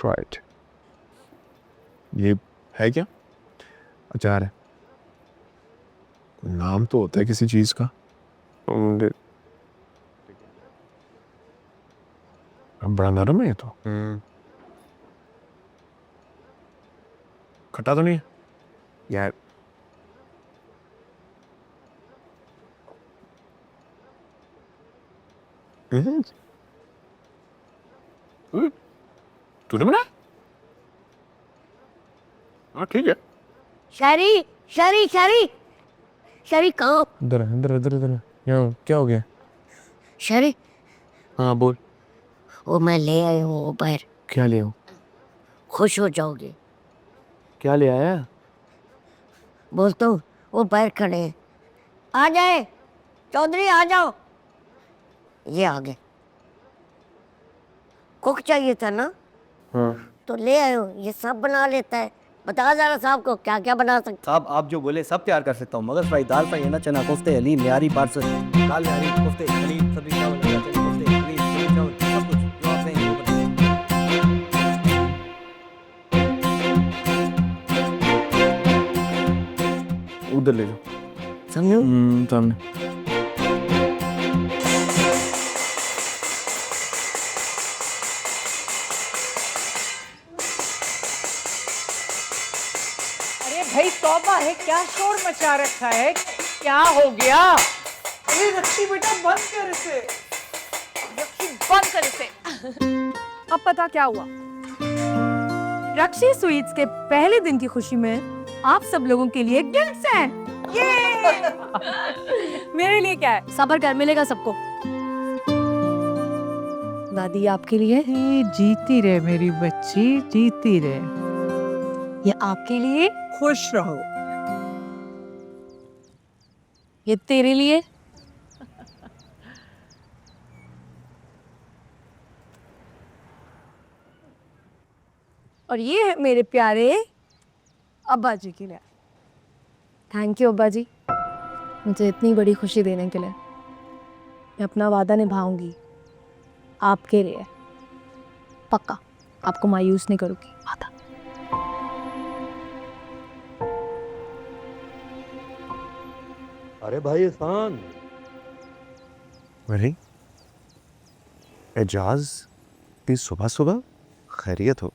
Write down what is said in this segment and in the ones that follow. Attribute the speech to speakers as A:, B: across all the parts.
A: Right. ये है क्या? अचार है। नाम तो होता है किसी चीज का। बड़ा नरम है ये तो। खट्टा तो नहीं है यार? तूने बनाया? हाँ ठीक है।
B: शरी शरी शरी शरी कहाँ?
A: इधर इधर इधर इधर। यहाँ क्या हो गया?
B: शरी,
A: हाँ बोल।
B: वो मैं ले आई हूँ ऊपर।
A: क्या ले आओ?
B: खुश हो जाओगे।
A: क्या ले आया?
B: बोलता हूँ वो पैर खड़े हैं। आ जाए चौधरी, आ जाओ। ये आ गए। कुक चाहिए था ना?
A: हाँ।
B: तो ले आयो, ये सब बना लेता है। बता जरा साहब को क्या क्या बना सकते।
C: साहब आप जो बोले सब तैयार कर सकता हूँ। मगर फ्राई, दाल फ्राई है ना, चना कोफ्ते, हलीम, निहारी, पार्सल, दाल निहारी, कोफ्ते, हलीम, सब्जी चावल, कोफ्ते, हलीम, सब्जी चावल, सब कुछ जो आप कहेंगे वो बना।
A: उधर ले जाओ।
B: समझो।
A: सामने।
D: अरे भाई तौबा है, क्या शोर मचा रखा है? क्या हो गया? अरे रक्षी बेटा बंद कर इसे। रक्षी बंद कर इसे।
E: अब पता क्या हुआ? रक्षी स्वीट्स के पहले दिन की खुशी में आप सब लोगों के लिए गिफ्ट्स हैं। मेरे लिए क्या है? सबर कर, मिलेगा सबको। दादी आपके लिए,
D: जीती रहे मेरी बच्ची, जीती रहे।
E: ये आपके लिए,
D: खुश रहो।
E: ये तेरे लिए, और ये है मेरे प्यारे अब्बा जी के लिए। थैंक यू अब्बा जी, मुझे इतनी बड़ी खुशी देने के लिए। मैं अपना वादा निभाऊंगी आपके लिए, पक्का। आपको मायूस नहीं करूंगी, वादा।
C: अरे भाई एहसान,
A: अरे एजाज की सुबह सुबह खैरियत हो?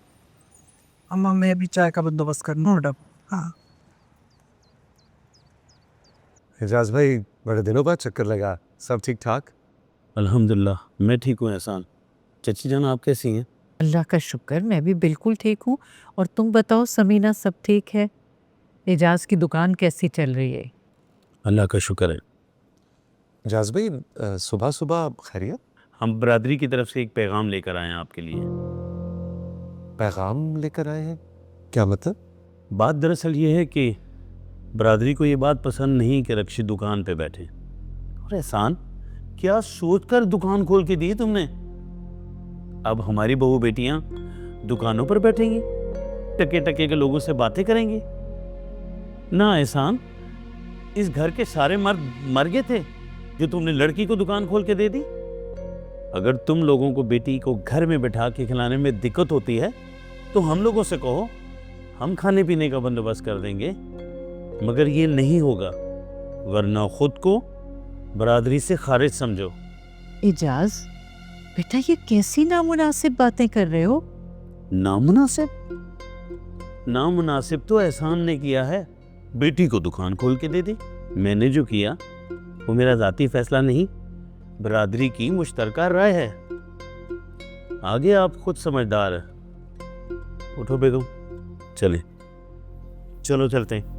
D: अम्मा मैं अभी चाय का बंदोबस्त करना है। हाँ
A: एजाज भाई, बड़े दिनों बाद चक्कर लगा। सब ठीक ठाक?
F: अल्हम्दुलिल्लाह मैं ठीक हूँ एहसान। चची जान आप कैसी हैं?
D: अल्लाह का शुक्र, मैं भी बिल्कुल ठीक हूँ। और तुम बताओ समीना, सब ठीक है? एजाज की दुकान कैसी चल रही है?
F: अल्लाह का शुक्र है।
A: एजाज भाई, सुबह सुबह खैरियत?
F: हम बरादरी की तरफ से एक पैगाम लेकर आए हैं आपके लिए।
A: पैगाम लेकर आए हैं? क्या मतलब?
F: बात दरअसल ये है कि बरादरी को ये बात पसंद नहीं कि रक्षी दुकान पे बैठे। और एहसान, क्या सोचकर दुकान खोल के दी तुमने? अब हमारी बहू बेटियां दुकानों पर बैठेंगी, टके टके के लोगों से बातें करेंगी ना? एहसान, इस घर के सारे मर्द मर गए थे जो तुमने लड़की को दुकान खोल के दे दी। अगर तुम लोगों को बेटी को घर में बैठा के खिलाने में दिक्कत होती है तो हम लोगों से कहो, हम खाने पीने का बंदोबस्त कर देंगे। मगर ये नहीं होगा, वरना खुद को बरादरी से खारिज समझो।
D: एजाज बेटा, ये कैसी नामुनासिब बातें कर रहे हो?
F: नामुनासिब? नामुनासिब तो एहसान ने किया है, बेटी को दुकान खोल के दे दी। मैंने जो किया वो मेरा जाती फैसला नहीं, बरादरी की मुश्तरका राय है। आगे आप खुद समझदार है। उठो बेगम, चले, चलो चलते हैं।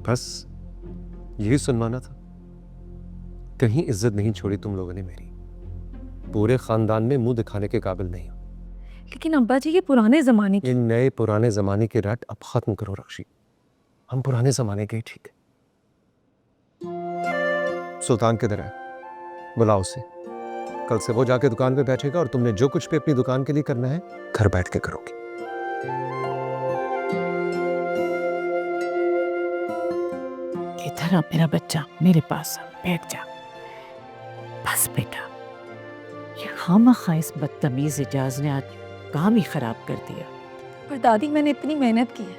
A: बस यही सुनवाना था। कहीं इज्जत नहीं छोड़ी तुम लोगों ने मेरी। पूरे खानदान में मुंह दिखाने के काबिल नहीं हो।
E: लेकिन अब्बा जी, ये पुराने जमाने की।
A: ये नए पुराने जमाने के रट अब खत्म करो रक्षी। हम पुराने जमाने के ही ठीक है। सुल्तान किधर है? बुलाओ उसे। कल से वो जाके दुकान पे बैठेगा और तुमने जो कुछ भी अपनी दुकान के लिए करना है घर बैठ के करोगे।
D: इधर आ मेरा बच्चा, मेरे पास आ, बैठ जा। बस बेटा, ये खामखा इस बदतमीज इजाज ने आज काम ही खराब कर दिया।
E: पर दादी मैंने इतनी मेहनत की है,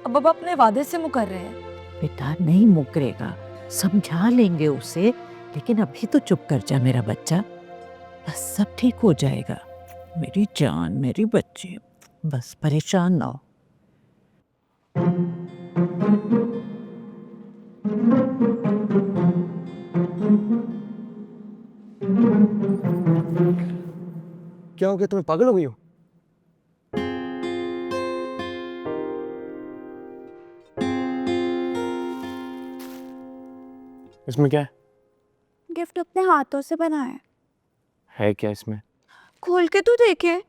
E: अब अपने वादे से मुकर रहे हैं।
D: बेटा नहीं मुकरेगा, समझा लेंगे उसे, लेकिन अभी तो चुप कर जा मेरा बच्चा, बस सब ठीक हो जाएगा। मेरी जान, मेरी बच्ची, बस परेशान ना हो।
A: क्या हो गया, तुम्हें पागल हो गई हो?
G: इसमें क्या
E: गिफ्ट अपने हाथों से बनाया
G: है क्या इसमें?
E: खोल के तू देखे।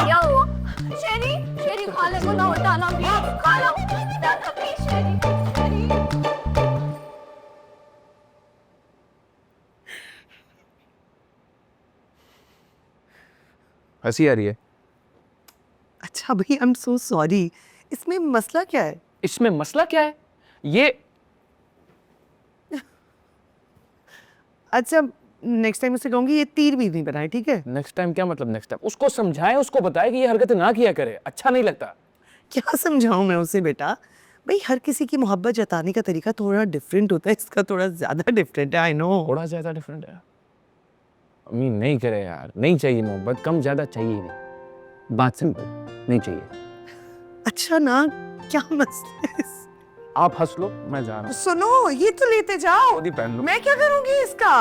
E: क्या हुआ? शेरी, शेरी खाले को ना उठाना प्लीज, खा लो दादा प्लीज। शेरी, शेरी।
A: हंसी आ रही है?
H: अच्छा भाई, आई एम सो सॉरी। इसमें मसला क्या है?
G: इसमें मसला क्या है? ये
H: अच्छा, नेक्स्ट टाइम उसे कहूंगी ये तीर भी नहीं बनाए, ठीक है?
G: नेक्स्ट टाइम क्या मतलब नेक्स्ट टाइम? उसको समझाए, उसको बताए कि ये हरकतें ना किया करे, अच्छा नहीं लगता।
H: क्या समझाऊं मैं उसे बेटा? भाई हर किसी की मोहब्बत जताने का तरीका थोड़ा डिफरेंट होता है, इसका थोड़ा ज्यादा डिफरेंट है। I know.
G: थोड़ा ज्यादा डिफरेंट है। अम्मी नहीं करे यार, नहीं चाहिए मोहब्बत, कम ज्यादा चाहिए ही नहीं, बात सिंपल, नहीं चाहिए।
H: अच्छा ना, क्या मसला है?
G: आप हंस लो, मैं जा रहा हूँ।
H: सुनो, ये तो लेते जाओ।
G: खुद ही पहन लो।
H: मैं क्या करूंगी इसका?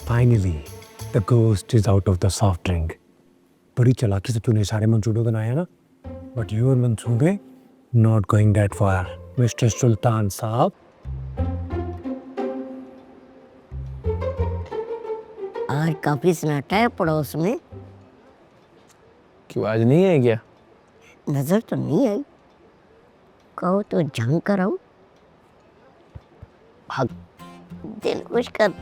A: Finally, the ghost is out of the soft drink. बड़ी चालाकी से तूने सारे मंसूबे बनाए ना, but your मंसूबे not going that far, Mr. सुल्तान साहब।
B: आज काफी सन्नाटा है पड़ोस में,
G: क्यों आज नहीं है क्या?
B: नजर तो नहीं आई। कहो तो जंग कराऊं, भाग दिल खुश कर।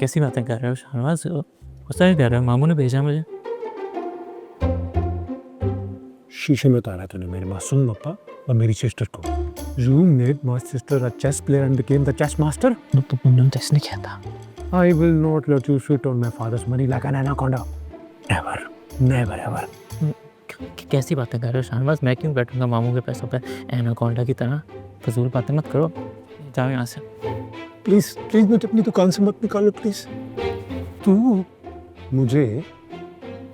I: कैसी बातें कर रहे हो शाहनवाज? गुस्सा नहीं कर रहे हो? मामू ने भेजा मुझे।
A: शीशे में उतारा तूने मेरे मासूम पापा और मेरी सिस्टर को। You made my sister a chess player and became the chess master.
I: तुमने चेस नहीं किया था।
A: I will not let you sit on my father's money like an anaconda. Never, never ever.
I: कैसी बातें कर रहे हो शाहनवाज? मैं क्यों बैठूंगा मामू के पैसों पे एनाकोंडा की तरह? फजूल बातें मत करो, जाओ यहाँ से।
A: प्लीज प्लीज मुझे अपनी दुकान से मत निकालो प्लीज। तू मुझे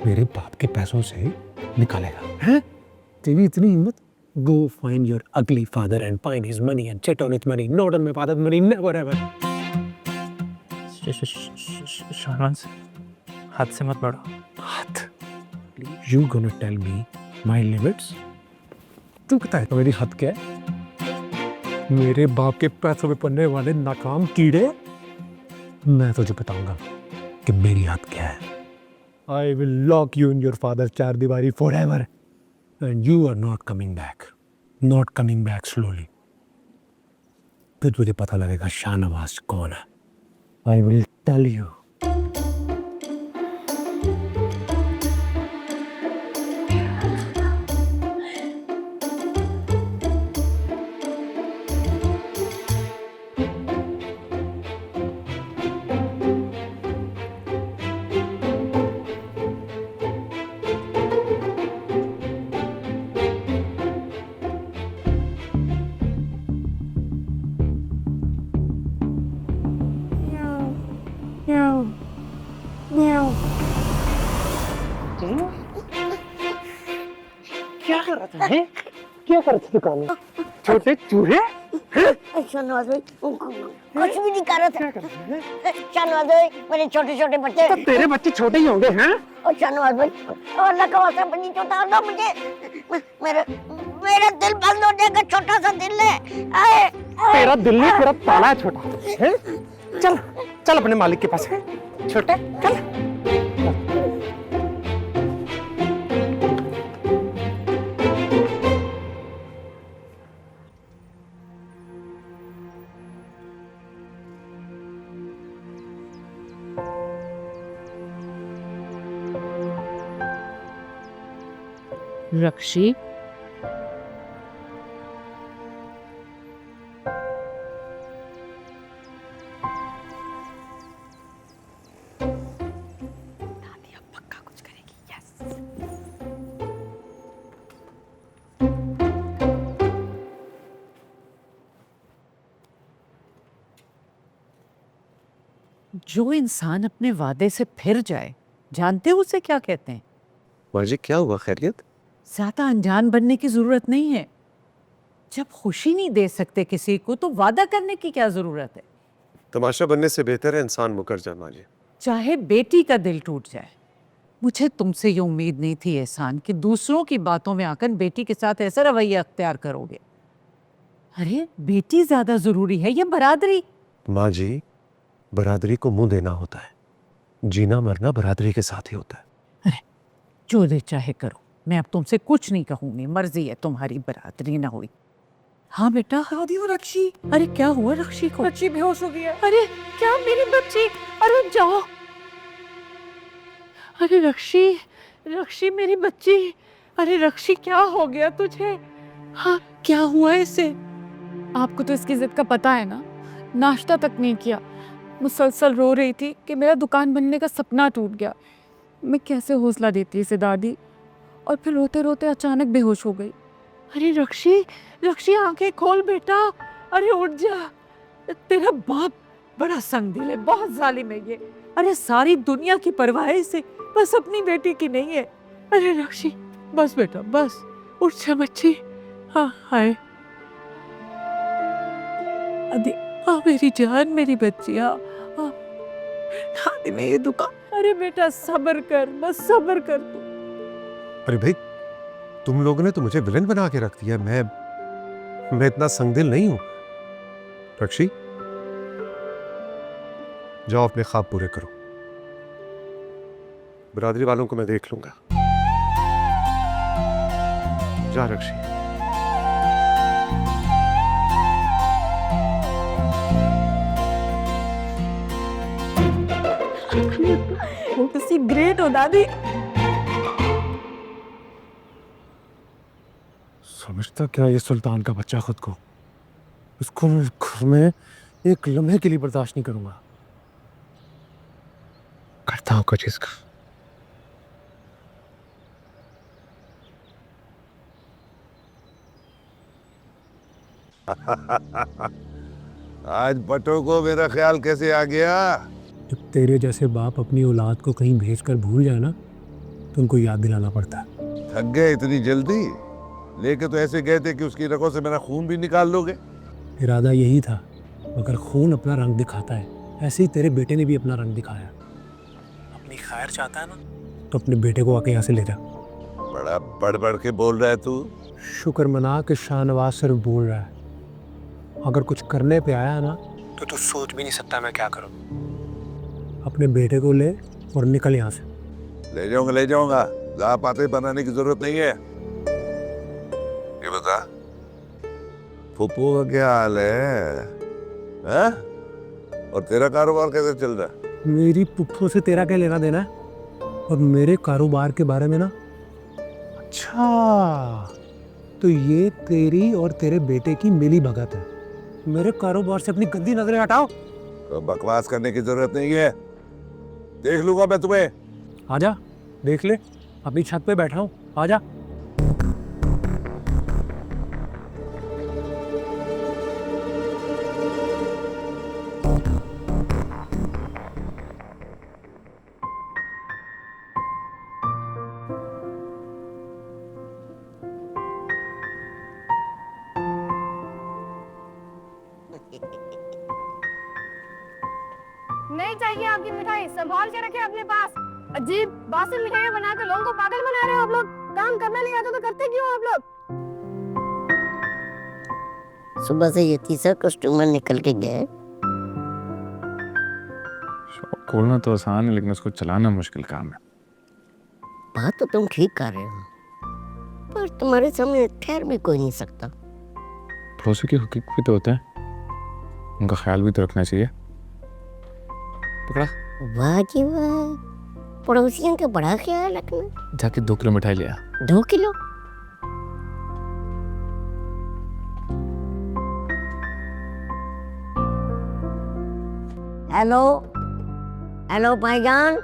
A: मेरे बाप के पैसों से निकालेगा हैं? तेरी इतनी हिम्मत? Go find your ugly father and find his money and cheat on his money, not on my father's money, never ever.
I: Shahnawaz, हाथ से मत बढ़ो।
A: हाथ? You gonna tell me my limits? तू पता है मेरी हद क्या है? मेरे बाप के पैसों पे पड़ने वाले नाकाम कीड़े, मैं तुझे बताऊंगा कि मेरी हद क्या है। I will lock you in your father's चार दीवारी forever, and you are not coming back, not coming back slowly. फिर तुझे पता लगेगा शाहनवाज कौन है। I will tell you. क्या कर रहे थे दुकान में? छोटे चूहे?
B: शाहनवाज भाई कुछ भी नहीं कर रहे थे। शाहनवाज भाई मेरे छोटे छोटे बच्चे।
A: तो तेरे बच्चे छोटे ही होंगे हैं?
B: और शाहनवाज भाई अल्लाह का वास्ता बनी छोटा दो मुझे। मेरा मेरा दिल बंद हो जाएगा, छोटा सा दिल है। आए
A: तेरा दिल नहीं, तेरा ताला है छोटा है? चल चल अपने मालिक के पास छोटे चल।
D: रक्षी, जो इंसान अपने वादे से फिर जाए, जानते हो उसे क्या कहते हैं?
C: माँ जी क्या हुआ, खैरियत?
D: ज्यादा अनजान बनने की जरूरत नहीं है। जब खुशी नहीं दे सकते किसी को तो वादा करने की क्या जरूरत है?
J: तमाशा बनने से बेहतर है इंसान मुकर जाए माँ जी।
D: चाहे बेटी का दिल टूट जाए। मुझे तुमसे ये उम्मीद नहीं थी एहसान कि दूसरों की बातों में आकर बेटी के साथ ऐसा रवैया अख्तियार करोगे। अरे बेटी ज्यादा जरूरी है या बरादरी?
J: माँ जी, बरादरी को मुंह देना होता है, जीना मरना बरादरी के साथ ही होता है।
D: अरे जो दे चाहे करो, मैं अब तुमसे कुछ नहीं कहूंगी, मर्जी है तुम्हारी, बरादरी ना हुई। हाँ बेटा। रक्षी, अरे क्या हुआ रक्षी को?
E: रक्षी बेहोश हो गया।
D: अरे क्या मेरी बच्ची? अरे जाओ। अरे रक्षी, रक्षी मेरी बच्ची, अरे रक्षी क्या हो गया तुझे? हाँ क्या हुआ इसे?
E: आपको तो इसकी जिद का पता है ना, नाश्ता तक नहीं किया, मुसलसल रो रही थी कि मेरा दुकान बनने का सपना टूट गया। मैं कैसे हौसला देती इसे दादी, और फिर रोते रोते अचानक बेहोश हो गई।
D: अरे रक्षी, रक्षी आंखें खोल बेटा, अरे उठ जा। तेरा बाप बड़ा संगदिल है, बहुत जालिम है ये। अरे सारी दुनिया की परवाह इसे, बस अपनी बेटी की नहीं है। अरे रक्षी बस बेटा बस, उठ जा बच्ची। हाँ हाय अरे हाँ मेरी जान, मेरी बच्ची। हाँ में ये दुकान। अरे बेटा सब्र कर, बस सब्र कर तू।
J: अरे भाई, तुम लोगों ने तो मुझे विलन बना के रख दिया। मैं इतना संगदिल नहीं हूं। रक्षी, जाओ अपने ख्वाब पूरे करो, बरादरी वालों को मैं देख लूंगा। जा रक्षी।
E: किसी ग्रेट हो दादी।
A: समझता क्या ये सुल्तान का बच्चा खुद को? इसको मैं घर में एक लम्हे के लिए बर्दाश्त नहीं करूंगा। करता हूं कुछ इसका।
K: आज बटो को मेरा ख्याल कैसे आ गया?
A: जब तेरे जैसे बाप अपनी औलाद को कहीं भेजकर भूल जाए ना, तो उनको याद दिलाना पड़ता है।
K: थक गए इतनी जल्दी? लेके तो ऐसे गए थे कि उसकी रगों से मेरा खून भी निकाल लोगे।
A: इरादा यही था, मगर खून अपना रंग दिखाता है। ऐसे ही तेरे बेटे ने भी अपना रंग दिखाया। अपनी खैर चाहता है ना, तो अपने बेटे को आके यहाँ से ले जा।
K: बड़ा बढ़ बढ़ के बोल रहा है तू।
A: शुक्र मना कि शाहनवाज सिर्फ बोल रहा है। अगर कुछ करने पे आया ना, तो तू सोच भी नहीं सकता मैं क्या करूं। अपने बेटे को ले और निकल यहाँ से।
K: ले जाऊंगा ले जाऊंगा, ज़्यादा पाते बनाने की जरूरत नहीं है। ये बता, फुप्पू का क्या हाल है? हाँ? और तेरा कारोबार कैसे चल रहा है?
A: मेरी पुप्पो से तेरा क्या लेना देना है? और मेरे कारोबार के बारे में ना, अच्छा तो ये तेरी और तेरे बेटे की मिली भगत है। मेरे कारोबार से अपनी गंदी नजरें हटाओ।
K: तो बकवास करने की जरूरत नहीं है, देख लूंगा मैं तुम्हें।
A: आजा देख ले, अपनी छत पे बैठा हूँ, आजा।
E: ये आपकी मिठाई, संभाल के रखे अपने पास। अजीब बासी मिठाइयाँ बना के लोगों को पागल बना रहे हो आप लोग। काम करना नहीं आता तो करते क्यों आप लोग?
B: सुबह से ये तीसरा कस्टमर निकल के गए।
G: शॉप खोलना तो आसान है लेकिन उसको चलाना मुश्किल काम है।
B: बात तो तुम ठीक कर रहे हो, पर तुम्हारे सामने ठहर भी कोई नहीं सकता।
G: पड़ोसी की हकीकत भी तो होता है, उनका ख्याल भी तो रखना चाहिए। पकड़ा,
B: वाह जी वाह, पड़ोसियों का बड़ा ख्याल रखना।
G: जाके 2 किलो मिठाई ले आ।
B: 2 किलो? हेलो हेलो भाईजान,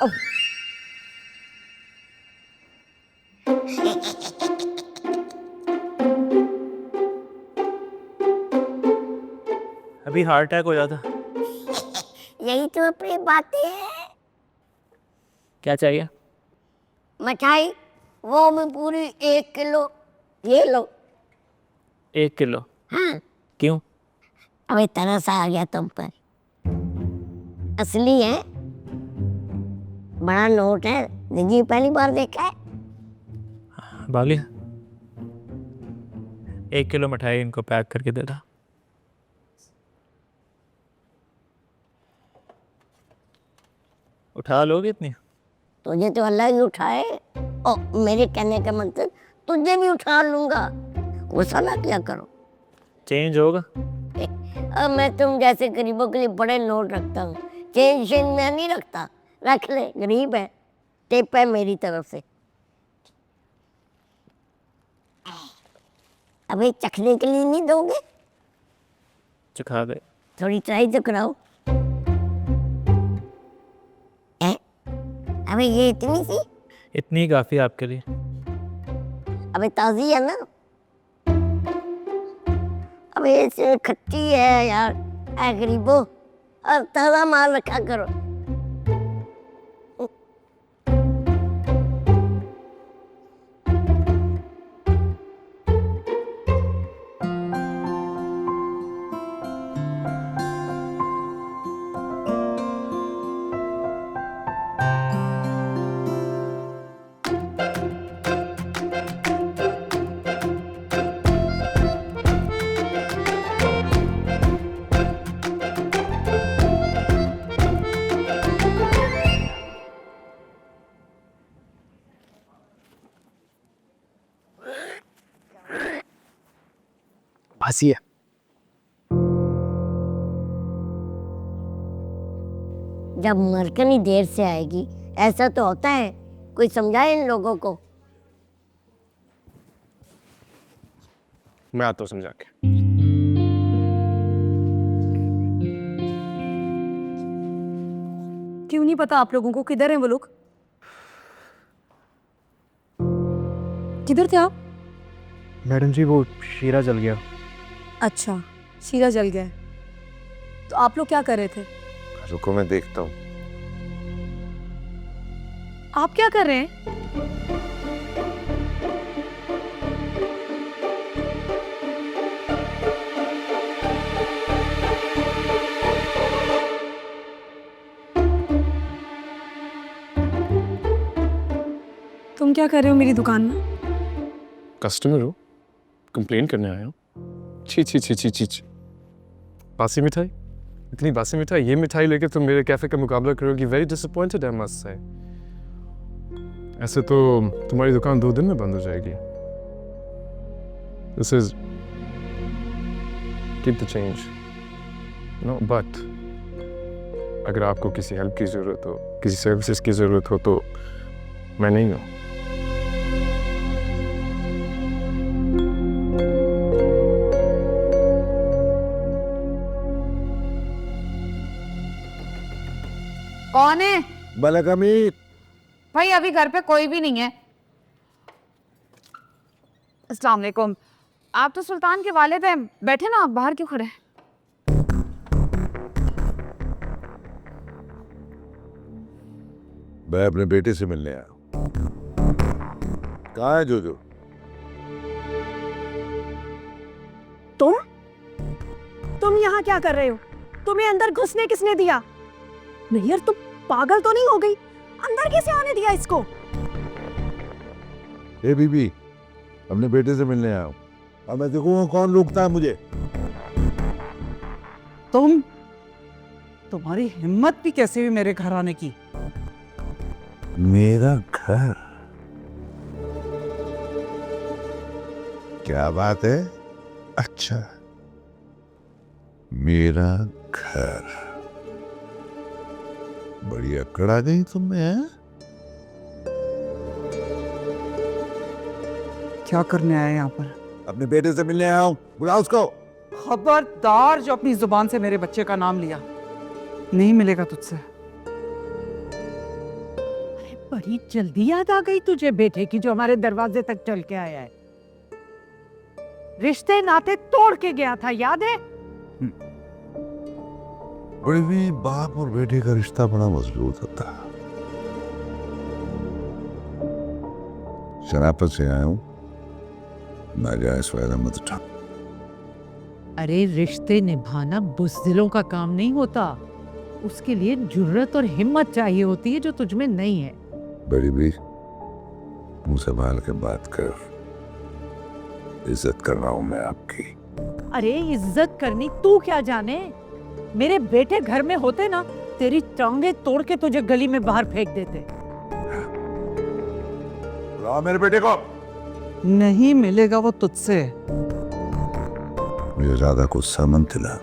B: ओह।
I: अभी हार्ट अटैक हो जाता।
B: यही तो अपनी बातें हैं।
I: क्या चाहिए?
B: मिठाई वो भी पूरी 1 किलो। ये लो।
I: 1 किलो?
B: हाँ।
I: क्यों?
B: अबे तरस आ गया तुम पर। असली है, बड़ा नोट है, जिंदगी पहली बार देखा है।
I: बावली, 1 किलो मिठाई इनको पैक करके दे दा। उठा लोगे इतनी?
B: तुझे तो अल्लाह ही उठाए। ओ, मेरे कहने का मतलब तुझे भी उठा लूंगा। गुस्सा ना किया करो।
I: चेंज होगा?
B: अब मैं तुम जैसे गरीबों के लिए बड़े नोट रखता हूँ, चेंज मैं नहीं रखता। रख ले, गरीब है। टिप है मेरी तरफ से। अबे चखने के लिए नहीं दोगे?
I: चखा दे।
B: थोड़ी ट्राई तो कराओ। अबे ये इतनी सी?
I: इतनी काफी आपके लिए।
B: अबे ताजी है ना? अबे ये खट्टी है यार। ऐ गरीबो, अब ताजा माल रखा करो।
G: बासी है।
B: जब मरकनी देर से आएगी, ऐसा तो होता है। कोई समझाए इन लोगों को।
G: मैं आता हूँ समझा के।
E: क्यों नहीं पता आप लोगों को किधर हैं वो लोग? किधर थे आप?
A: मैडम जी वो शीरा जल गया।
E: अच्छा, शीरा जल गया। तो आप लोग क्या कर रहे थे?
K: रुको मैं देखता हूँ।
E: आप क्या कर रहे हैं? तुम क्या कर रहे हो मेरी दुकान में?
G: कस्टमर हो, कंप्लेन करने आया हूँ। छी छी छी छी छी छी। बासी मिठाई, इतनी बासी मिठाई, ये मिठाई लेके तुम मेरे कैफे का मुकाबला करोगी। Very disappointed I must say. ऐसे तो तुम्हारी दुकान 2 दिन में बंद हो जाएगी। This is keep the change no, बट अगर आपको किसी हेल्प की जरूरत हो, किसी सर्विसेज की जरूरत हो तो मैं नहीं हूँ।
D: कौन है?
K: मलिक अमीर।
D: भाई अभी घर पे कोई भी नहीं है।
E: अस्सलाम वालेकुम। आप तो सुल्तान के वालिद हैं, बैठे ना, आप बाहर क्यों खड़े हैं?
K: मैं अपने बेटे से मिलने आया हूँ। कहाँ है जोजो?
E: तुम यहाँ क्या कर रहे हो? तुम्हें अंदर घुसने किसने दिया? नहीं यार, तुम पागल तो नहीं हो गई? अंदर कैसे आने दिया इसको?
K: ए बीबी, अपने बेटे से मिलने आया हूँ। अब मैं देखूंगा कौन रोकता है मुझे।
H: तुम्हारी हिम्मत भी कैसे हुई मेरे घर आने की?
K: मेरा घर? क्या बात है? अच्छा, मेरा घर। बड़ी अकड़ आ गई तुम में, हैं?
H: क्या करने आए यहाँ पर?
K: अपने बेटे से मिलने आया हूँ, बुलाओ उसको।
H: खबरदार जो अपनी जुबान से मेरे बच्चे का नाम लिया, नहीं मिलेगा तुझसे।
D: अरे बड़ी जल्दी याद आ गई तुझे बेटे की, जो हमारे दरवाजे तक चल के आया है। रिश्ते नाते तोड़ के गया था, याद है?
K: बड़े भी बाप और बेटे का रिश्ता बड़ा मजबूत होता है। शराफत से आया हूँ, नाजायज फायदा मत उठा।
D: अरे रिश्ते निभाना बुज़दिलों का काम नहीं होता, उसके लिए जुर्रत और हिम्मत चाहिए होती है, जो तुझमें नहीं है।
K: बड़ी भी मुंह संभाल के बात कर, इज्जत कर रहा हूं मैं आपकी।
D: अरे इज्जत करनी तू क्या जाने? मेरे बेटे घर में होते ना, तेरी टांगे तोड़ के तुझे गली में बाहर फेंक देते।
K: बुलाओ मेरे बेटे को।
H: नहीं मिलेगा वो तुझसे।
K: मुझे ज्यादा गुस्सा मत दिला,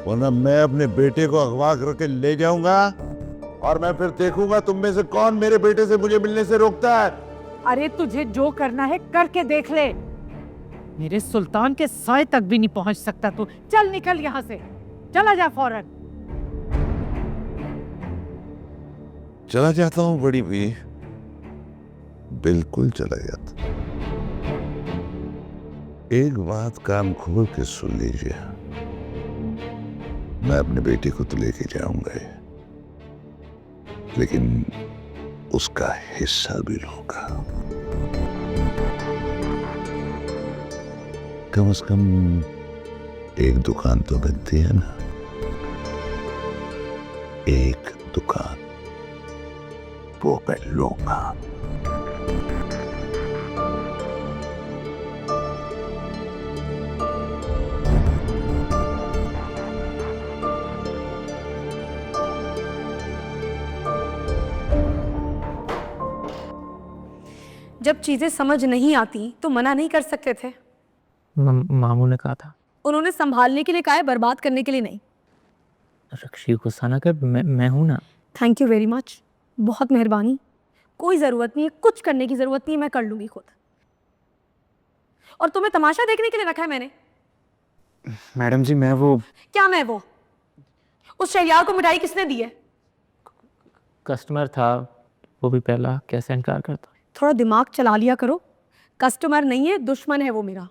K: वरना मैं अपने बेटे को अगवा करके ले जाऊंगा और मैं फिर देखूंगा तुम में से कौन मेरे बेटे से मुझे मिलने से रोकता है।
D: अरे तुझे जो करना है करके देख ले, मेरे सुल्तान के साए तक भी नहीं पहुंच सकता तू। चल निकल यहाँ से, चला जा फौरन।
K: चला जाता हूँ बड़ी भी, बिल्कुल चला जाता। एक बात कान खोल के सुन लीजिए, मैं अपने बेटे को तो लेके जाऊंगा ही, लेकिन उसका हिस्सा भी लूंगा। कम से कम एक दुकान तो बनती है ना, एक दुकान वो मैं लूंगा।
E: जब चीजें समझ नहीं आती तो मना नहीं कर सकते थे?
I: मामू ने कहा था।
E: उन्होंने संभालने के लिए कहा है, बर्बाद करने के लिए नहीं।
I: रक्षी गुस्सा ना कर, मैं हूं ना।
E: थैंक यू वेरी मच, बहुत मेहरबानी। कोई ज़रूरत नहीं है, कुछ करने की ज़रूरत नहीं है, मैं कर लूँगी खुद। और तुम्हें तमाशा देखने के लिए रखा है मैंने।
G: मैडम जी मैं वो
E: क्या मैं वो? उस शहरियार को मिठाई किसने दी है?
I: कस्टमर था, वो भी पहला, कैसे इनकार करता।
E: थोड़ा दिमाग चला लिया करो। कस्टमर नहीं है, दुश्मन है वो मेरा,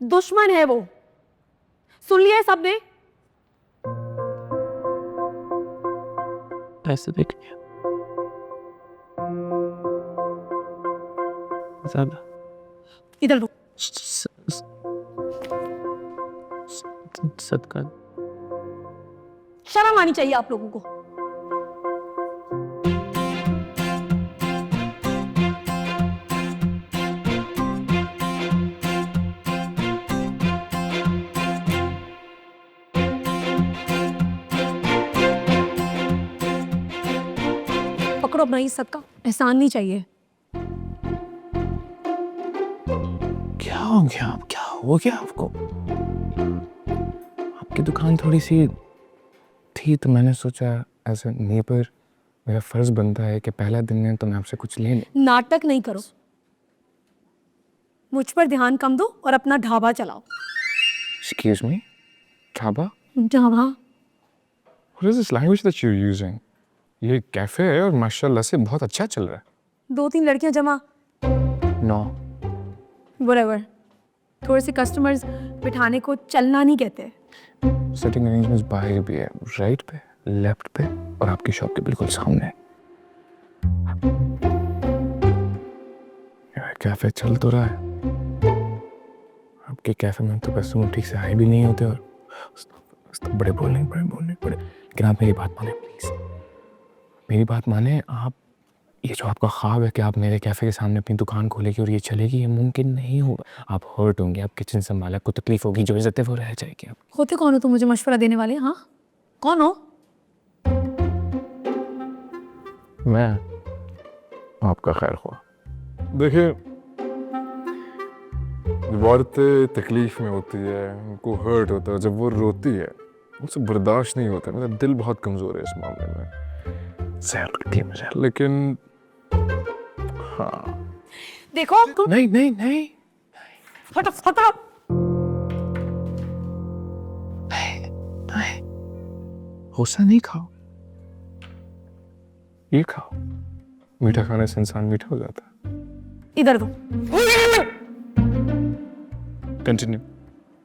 E: दुश्मन है वो। सुन लिया है सबने?
I: ऐसे देख लिया ज्यादा।
E: इधर लो।
I: सदका।
E: शर्म आनी चाहिए आप लोगों को। पकड़ो अपना ही सदका, एहसान नहीं चाहिए।
G: क्या हो गया? क्या हो गया आपको? आपकी दुकान थोड़ी सी थी तो मैंने सोचा एज ए नेबर मेरा फर्ज बनता है कि पहला दिन है तो मैं आपसे कुछ ले लूं।
E: नाटक नहीं करो, मुझ पर ध्यान कम दो और अपना ढाबा चलाओ।
G: Excuse me? Dhaba?
E: Dhaba?
G: What is this language that you're using? ये कैफे है और माशाल्लाह से बहुत अच्छा चल रहा है।
E: 2-3 लड़कियां जमा।
G: No.
E: Whatever. थोड़े से कस्टमर्स बिठाने को चलना नहीं कहते।
G: Sitting arrangements बाहर भी है, राइट पे, लेफ्ट पे और आपकी शॉप के बिल्कुल सामने। कैफे चल तो रहा है, अब आपके कैफ़े में तो कस्टमर ठीक से आए भी नहीं होते और तो बड़े बोलने पड़े। लेकिन आप मेरी बात माने प्लीज़, मेरी बात माने आप। ये जो आपका ख्वाब है कि आप मेरे कैफ़े के सामने अपनी दुकान खोलेगी और ये चलेगी, ये मुमकिन नहीं होगा। आप हर्ट होंगे, आप किचन संभाला को तकलीफ होगी, जो इज्जत है वो रह जाएगी। आप
E: होते कौन हो तुम मुझे मशवरा देने वाले? हाँ, कौन हो?
G: मैं आपका खैर हुआ। देखिए, जब औरतें तकलीफ में होती है, उनको हर्ट होता है, जब वो रोती है, उनसे बर्दाश्त नहीं होता। मेरा दिल बहुत कमज़ोर है इस मामले में, ज़हर लगती है मुझे। लेकिन हाँ,
E: देखो तुम
G: नहीं,
E: फटा
G: गुस्सा नहीं खाओ, ये खाओ। मीठा खाने से इंसान मीठा हो जाता है।
E: इधर दो।
G: कंटिन्यू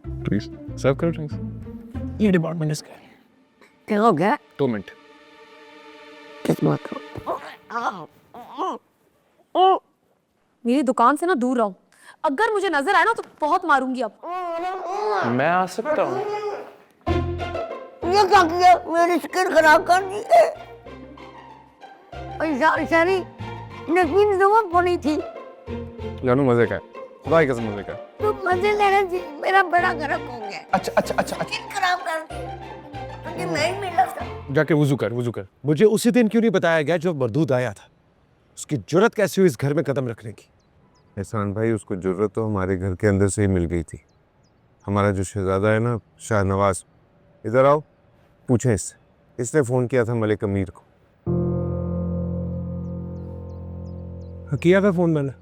G: प्लीज, सर्व करो ड्रिंक्स।
I: ये डिपार्टमेंट इसका है।
B: क्या हो गया?
G: 2 मिनट।
B: किस बात को?
E: मेरी दुकान से ना दूर रहो। अगर मुझे नजर आए ना तो बहुत मारूंगी अब।
G: मैं आ सकता हूँ?
B: ये क्या किया? मेरी स्किन खराब कर दी है। सारी नकली दवा पड़ी थी।
G: जानू मजे का है, खुदा की कसम मजे का है।
B: तो मजे लेने से मेरा बड़ा गर्क हो गया।
G: अच्छा।
B: स्किन खराब कर दी। मुझे नहीं मिला था।
G: जाके वुजू कर।
J: मुझे उसी दिन क्यों नहीं बताया गया जब मरदूद आया था? उसकी जुर्रत कैसे हुई इस घर में कदम रखने की?
K: एहसान भाई, उसको जरूरत तो हमारे घर के अंदर से ही मिल गई थी। हमारा जो शहजादा है ना, शाहनवाज, इधर आओ, पूछें इससे। इसने फ़ोन किया था मलिक अमीर को।
A: किया था फ़ोन मैंने।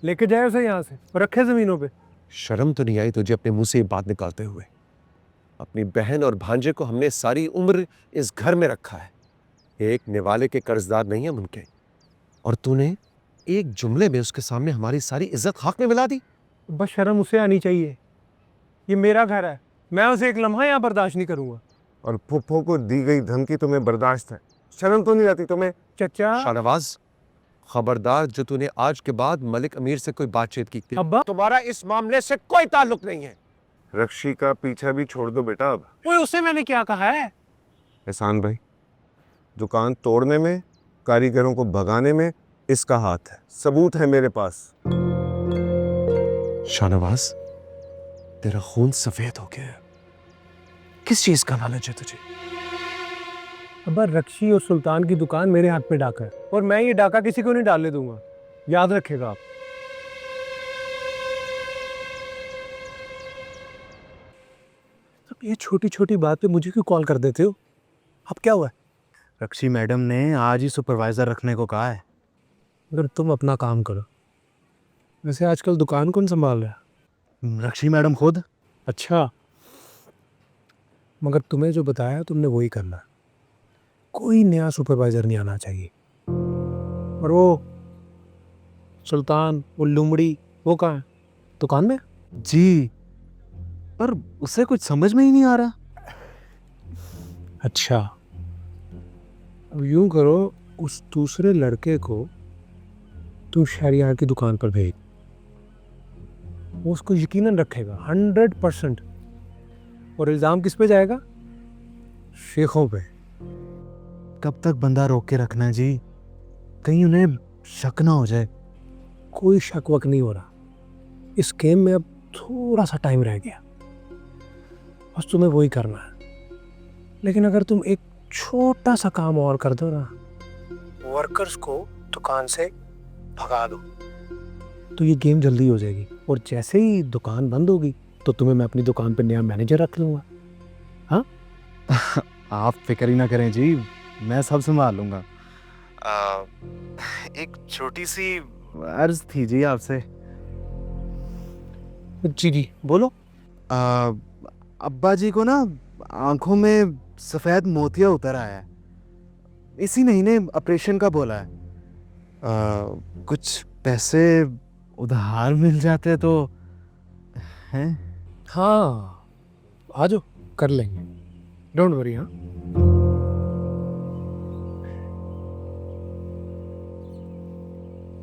A: लेके जाए उसे यहाँ से और रखे ज़मीनों पे।
J: शर्म तो नहीं आई तुझे अपने मुंह से ये बात निकालते हुए? अपनी बहन और भांजे को हमने सारी उम्र इस घर में रखा है, एक निवाले के कर्जदार नहीं है उनके, और तूने एक जुमले में उसके सामने हमारी सारी इज्जत खाक में मिला दी।
A: बस शर्म उसे आनी चाहिए। ये मेरा घर है, मैं उसे एक लम्हा यहाँ बर्दाश्त नहीं करूँगा।
K: और फुफ्फो को दी गई धमकी तुम्हें बर्दाश्त है, शर्म तो नहीं आती तुम्हें?
A: चचा,
J: शाहनवाज, खबरदार, जो तूने आज के बाद मलिक अमीर से कोई बातचीत की,
A: अब्बा,
J: तुम्हारा इस मामले से कोई ताल्लुक नहीं है।
K: रक्षी का पीछा भी छोड़ दो बेटा अब।
A: ओए उससे मैंने क्या कहा है?
K: एहसान भाई, दुकान तोड़ने में, कारीगरों को भगाने में इसका हाथ है, सबूत है मेरे पास।
J: शाहनवाज, तेरा खून सफेद हो गया है। किस चीज का लालच है तुझे?
A: अब्बा, रक्षी और सुल्तान की दुकान मेरे हाथ में डाका है और मैं ये डाका किसी को नहीं डालने दूंगा, याद रखेगा आप। ये छोटी छोटी बात पे मुझे क्यों कॉल कर देते हो? अब क्या हुआ?
C: रक्षी मैडम ने आज ही सुपरवाइजर रखने को कहा है।
A: अगर तुम अपना काम करो। वैसे आजकल दुकान कौन संभाल रहा है?
C: रक्षी मैडम खुद।
A: अच्छा, मगर तुम्हें जो बताया तुमने वही करना। कोई नया सुपरवाइजर नहीं आना चाहिए। और वो सुल्तान, वो लुमड़ी, वो कहाँ है? दुकान में?
C: जी, पर उसे कुछ समझ में ही नहीं आ रहा।
A: अच्छा, अब यूं करो, उस दूसरे लड़के को तुम शहरियार की दुकान पर भेज। वो उसको यकीनन रखेगा 100%। और इल्ज़ाम किस पे जाएगा? शेखों पे।
C: कब तक बंदा रोक के रखना है जी? कहीं उन्हें शक ना हो जाए।
A: कोई शक वक नहीं हो रहा। इस गेम में अब थोड़ा सा टाइम रह गया, बस तुम्हें वही करना है। लेकिन अगर तुम एक छोटा सा काम और कर दो ना, वर्कर्स को दुकान से भगा दो, तो ये गेम जल्दी हो जाएगी। और जैसे ही दुकान बंद होगी तो तुम्हें मैं अपनी दुकान पर नया मैनेजर रख लूँगा। हाँ,
C: आप फिक्र ही ना करें जी, मैं सब संभाल लूंगा। एक छोटी सी अर्ज थी जी आपसे।
A: जी बोलो।
C: अब्बा जी को ना आंखों में सफ़ेद मोतिया उतर आया है। इसी महीने ऑपरेशन का बोला है। कुछ पैसे उधार मिल जाते तो हैं?
A: हाँ, आ जाओ, कर लेंगे, डोंट वरी। हाँ,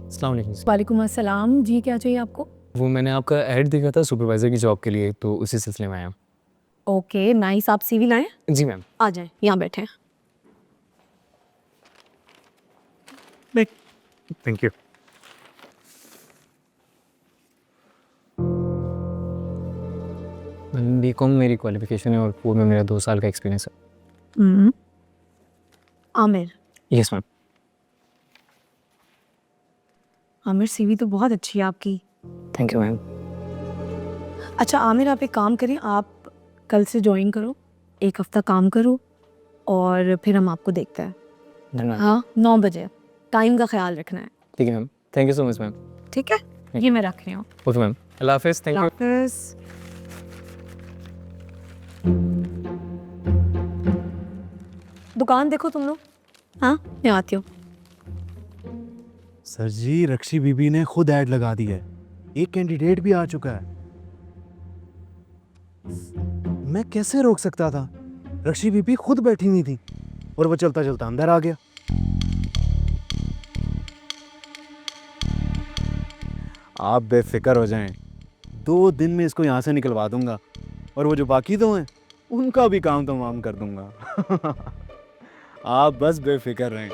I: अस्सलाम वालेकुम।
E: वालेकुम अस्सलाम जी, क्या चाहिए आपको?
I: वो मैंने आपका ऐड देखा था सुपरवाइज़र की जॉब के लिए, तो उसी सिलसिले में आया हूँ।
E: ओके नाइस, आप सीवी लाएं?
I: जी मैम।
E: आ जाएं, यहाँ बैठे हैं।
G: Thank you.
I: बीकॉम मेरी क्वालिफिकेशन है और पूर्व में मेरा 2 साल का एक्सपीरियंस है।
E: Aamir,
I: yes ma'am.
E: Aamir CV तो बहुत अच्छी है आपकी।
I: Thank you ma'am.
E: अच्छा आमिर, आप एक काम करें, आप कल से ज्वाइन करो, 1 हफ्ता काम करो और फिर हम आपको देखते हैं।
I: धन्यवाद।
E: हाँ 9 बजे, टाइम का ख्याल रखना है,
I: ठीक है ma'am, thank you so much ma'am.
E: ठीक है? ये मैं रख रही हूँ।
I: ओके मैम, अल्लाह हाफिज़, थैंक यू।
E: हाफिज़। दुकान देखो तुम लोग। हाँ मैं आती हूँ।
C: सर जी, रक्षी बीबी ने खुद ऐड लगा दी है, एक कैंडिडेट भी आ चुका है। मैं कैसे रोक सकता था? रक्षी बीबी खुद बैठी हुई थी और वो चलता चलता अंदर आ गया। आप बेफिक्र हो जाएं, 2 दिन में इसको यहाँ से निकलवा दूंगा और वो जो बाकी 2 हैं उनका भी काम तमाम कर दूंगा। आप बस बेफिक्र रहें।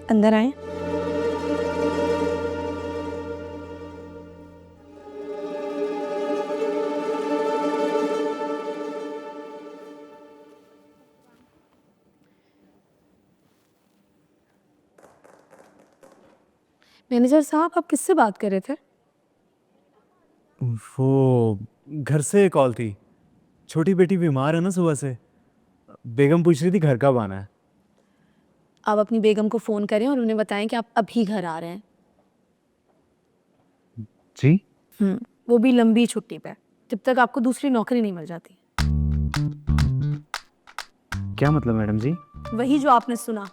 E: अंदर आए। मैनेजर साहब, आप किससे बात कर रहे थे?
C: वो घर से कॉल थी, छोटी बेटी बीमार है ना सुबह से, बेगम पूछ रही थी घर कब आना है।
E: आप अपनी बेगम को फ़ोन करें और उन्हें बताएं कि आप अभी घर आ रहे हैं।
C: जी?
E: वो भी लंबी छुट्टी पे, जब तक आपको दूसरी नौकरी नहीं मिल जाती।
C: क्या मतलब मैडम जी?
E: वही जो आपने सुना।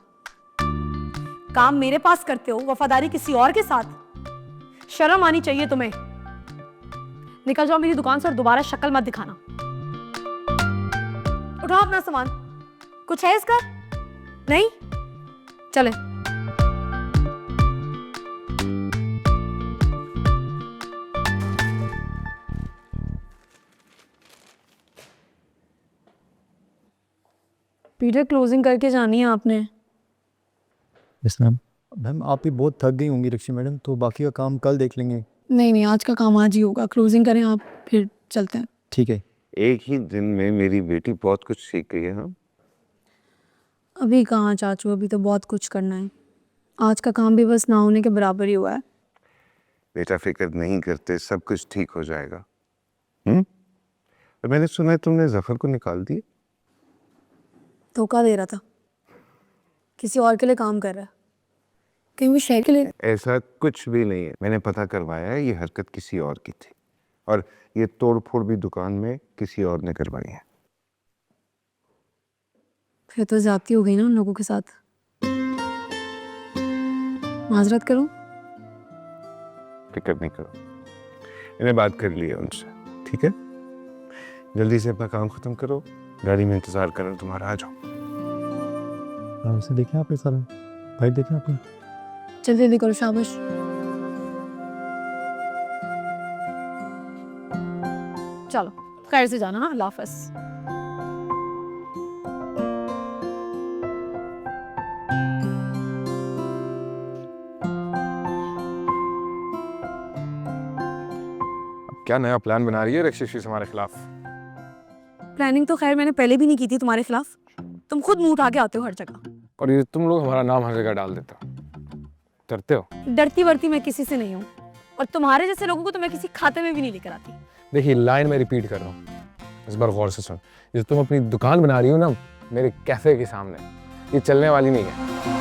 E: काम मेरे पास करते हो, वफादारी किसी और के साथ। शर्म आनी चाहिए तुम्हें। निकल जाओ मेरी दुकान से और दोबारा शक्ल मत दिखाना। उठाओ अपना सामान। कुछ है इसका? नहीं? चले। पीटर, क्लोजिंग करके जानी है आपने।
I: Yes ma'am.
C: मैम आप भी बहुत थक गई होंगी रक्षी मैडम, तो बाकी का काम कल देख लेंगे।
E: नहीं नहीं, आज का काम आज ही होगा। क्लोजिंग करें आप, फिर चलते हैं।
C: ठीक है।
K: एक ही दिन में मेरी बेटी बहुत कुछ सीख गई है। हाँ,
E: अभी कहाँ चाचू, अभी तो बहुत कुछ करना है। आज का काम भी बस ना होने के बराबर ही हुआ है।
K: बेटा फिक्र नहीं करते, सब कुछ ठीक हो जाएगा। और मैंने सुना है तुमने जफर को निकाल दिया।
E: धोखा दे रहा था, किसी और के लिए काम कर रहा है, कहीं वो शहर के लिए।
K: ऐसा कुछ भी नहीं है, मैंने पता करवाया है, ये हरकत किसी और की थी और ये तोड़ फोड़ भी दुकान में किसी और ने करवाई है।
E: फिर तो ज्यादती हो गई ना उन लोगों के साथ। माजरत करूं?
K: फिक्र नहीं करो, मैंने बात कर ली है उनसे। ठीक है, जल्दी से अपना काम खत्म करो, गाड़ी में इंतजार कर रहा हूं तुम्हारा, आ जाओ।
C: से देखें आपने सारा भाई, देखें आपने।
E: जल्दी जल्दी करो, शाबाश। चलो खैर से जाना। हाँ, अल्लाह हाफ़िज़।
G: क्या नया प्लान बना रही है रक्षी से हमारे खिलाफ?
E: प्लानिंग तो खैर मैंने पहले भी नहीं की थी तुम्हारे खिलाफ। तुम खुद मुंह उठा के आते हो हर जगह।
G: और ये तुम लोग हमारा नाम हर जगह डाल देते हो, डरते हो।
E: डरती वरती मैं किसी से नहीं हूँ, और तुम्हारे जैसे लोगों को तो मैं किसी खाते में भी नहीं लेकर आती।
G: देखिए, लाइन में रिपीट कर रहा हूँ, इस बार गौर से सुन। ये तुम अपनी दुकान बना रही हो ना मेरे कैफे के सामने, ये चलने वाली नहीं है।